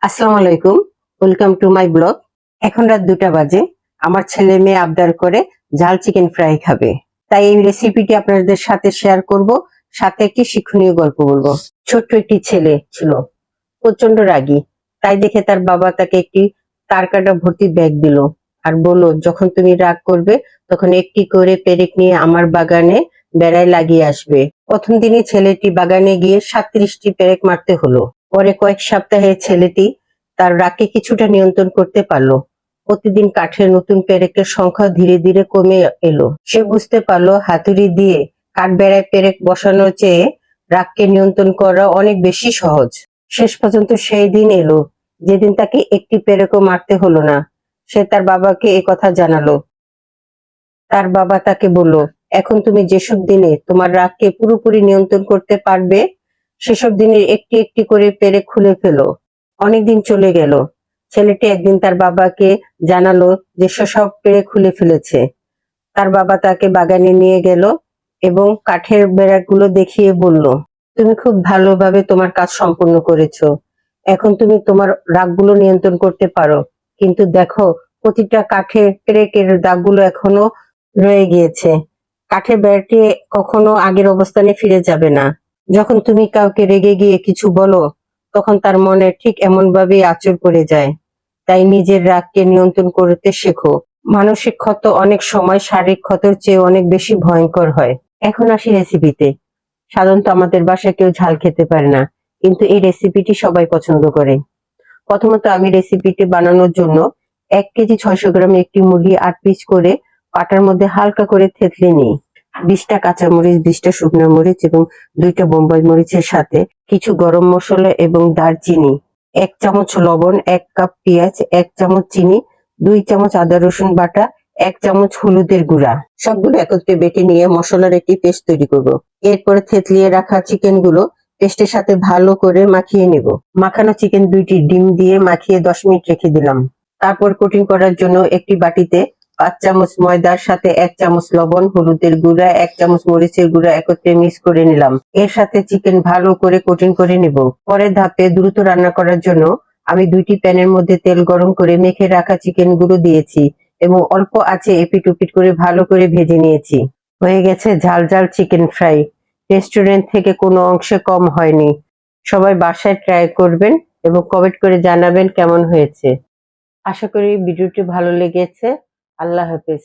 আসসালামু আলাইকুম, welcome to my blog. এখন রাত 2টা বাজে। আমার ছেলে মেয়ে আবদার করে ঝাল চিকেন ফ্রাই খাবে, তাই এই রেসিপিটি আপনাদের সাথে শেয়ার করব, সাথে একটি শিক্ষণীয় গল্প বলবো। ছোট্ট একটি ছেলে ছিল, প্রচন্ড রাগী। তাই দেখে তার বাবা তাকে একটি তারকাটা ভর্তি ব্যাগ দিল আর বলল, যখন তুমি রাগ করবে তখন একটি করে পেরেক নিয়ে আমার বাগানে বেড়ায় লাগিয়ে আসবে। প্রথম দিনই ছেলেটি বাগানে গিয়ে 37টি পেরেক মারতে হলো। পরে কয়েক সপ্তাহে ছেলেটি তার রাগকে কিছুটা নিয়ন্ত্রণ করতে পারলো। প্রতিদিন কাঠের নতুন পেরেকের সংখ্যা ধীরে ধীরে কমে এলো। সে বুঝতে পারলো হাতুড়ি দিয়ে কাঠ বেড়ায় পেরেক বসানোর চেয়ে রাগকে নিয়ন্ত্রণ করা অনেক বেশি সহজ। শেষ পর্যন্ত সেই দিন এলো যেদিন তাকে একটি পেরেকও মারতে হলো না। সে তার বাবাকে কথা জানালো। তার বাবা তাকে বলল, এখন তুমি যেসব দিনে তোমার রাগকে পুরোপুরি নিয়ন্ত্রণ করতে পারবে সেসব দিনে একটি একটি করে পেরেক খুলে ফেলো। অনেকদিন চলে গেল। ছেলেটি একদিন তার বাবাকে জানালো যে সে সব পেরেক খুলে ফেলেছে। তার বাবা তাকে বাগানে নিয়ে গেল এবং কাঠের বেড়াগুলো দেখিয়ে বলল, তুমি খুব ভালোভাবে তোমার কাজ সম্পূর্ণ করেছো। এখন তুমি তোমার রাগগুলো নিয়ন্ত্রণ করতে পারো। কিন্তু দেখো, প্রতিটা কাঠের পেরেকের দাগগুলো এখনো রয়ে গিয়েছে। কাঠের বেড়াটি কখনো আগের অবস্থানে ফিরে যাবে না। যখন তুমি কাউকে রেগে গিয়ে কিছু বলো, তখন তার মনে ঠিক এমন ভাবেই আঁচড় পড়ে যায়। তাই নিজের রাগকে নিয়ন্ত্রণ করতে শেখো। মানসিক ক্ষত অনেক সময় শারীরিক ক্ষতের চেয়ে অনেক বেশি ভয়ঙ্কর হয়। এখন আসি রেসিপিতে। সাধারণত আমাদের বাসায় কেউ ঝাল খেতে পারে না, কিন্তু এই রেসিপিটি সবাই পছন্দ করে। প্রথমত আমি রেসিপিটি বানানোর জন্য 1 কেজি 600 গ্রাম একটি মুরগি 8 পিস করে পাটার মধ্যে হালকা করে থেতলে নিই। 20টা কাঁচামরিচ, 20টা শুকনো মরিচ এবং 2টা বোম্বাই মরিচের সাথে কিছু গরম মশলা এবং দারচিনি, 1 চামচ লবণ, 1 কাপ পেঁয়াজ, 1 চামচ চিনি, 2 চামচ আদা রসুন বাটা, 1 চামচ হলুদের গুঁড়া, সবগুলো একত্রে বেটে নিয়ে মশলার একটি পেস্ট তৈরি করব। এরপরে থেতলিয়ে রাখা চিকেন গুলো পেস্টের সাথে ভালো করে মাখিয়ে নেব। মাখানো চিকেন 2টি ডিম দিয়ে মাখিয়ে 10 মিনিট রেখে দিলাম। তারপর কোটিং করার জন্য একটি বাটিতে 5 চামচ ময়দার সাথে 1 চামচ লবণ, হলুদের গুঁড়া, 1 চামচ মরিচের গুঁড়া একত্রে মিক্স করে নিলাম। এর সাথে চিকেন ভালো করে কোটিং করে নেব। পরের ধাপে দ্রুত রান্না করার জন্য আমি 2টি প্যানের মধ্যে তেল গরম করে মেখে রাখা চিকেন গুলো দিয়েছি এবং অল্প আঁচে এপিট ওপিট করে ভালো করে ভেজে নিয়েছি। হয়ে গেছে ঝাল ঝাল চিকেন ফ্রাই। রেস্টুরেন্ট থেকে কোনো অংশে কম হয়নি। সবাই বাসায় ট্রাই করবেন এবং কমেন্ট করে জানাবেন কেমন হয়েছে। আশা করি ভিডিওটি ভালো লেগেছে। আল্লাহ হাফেজ।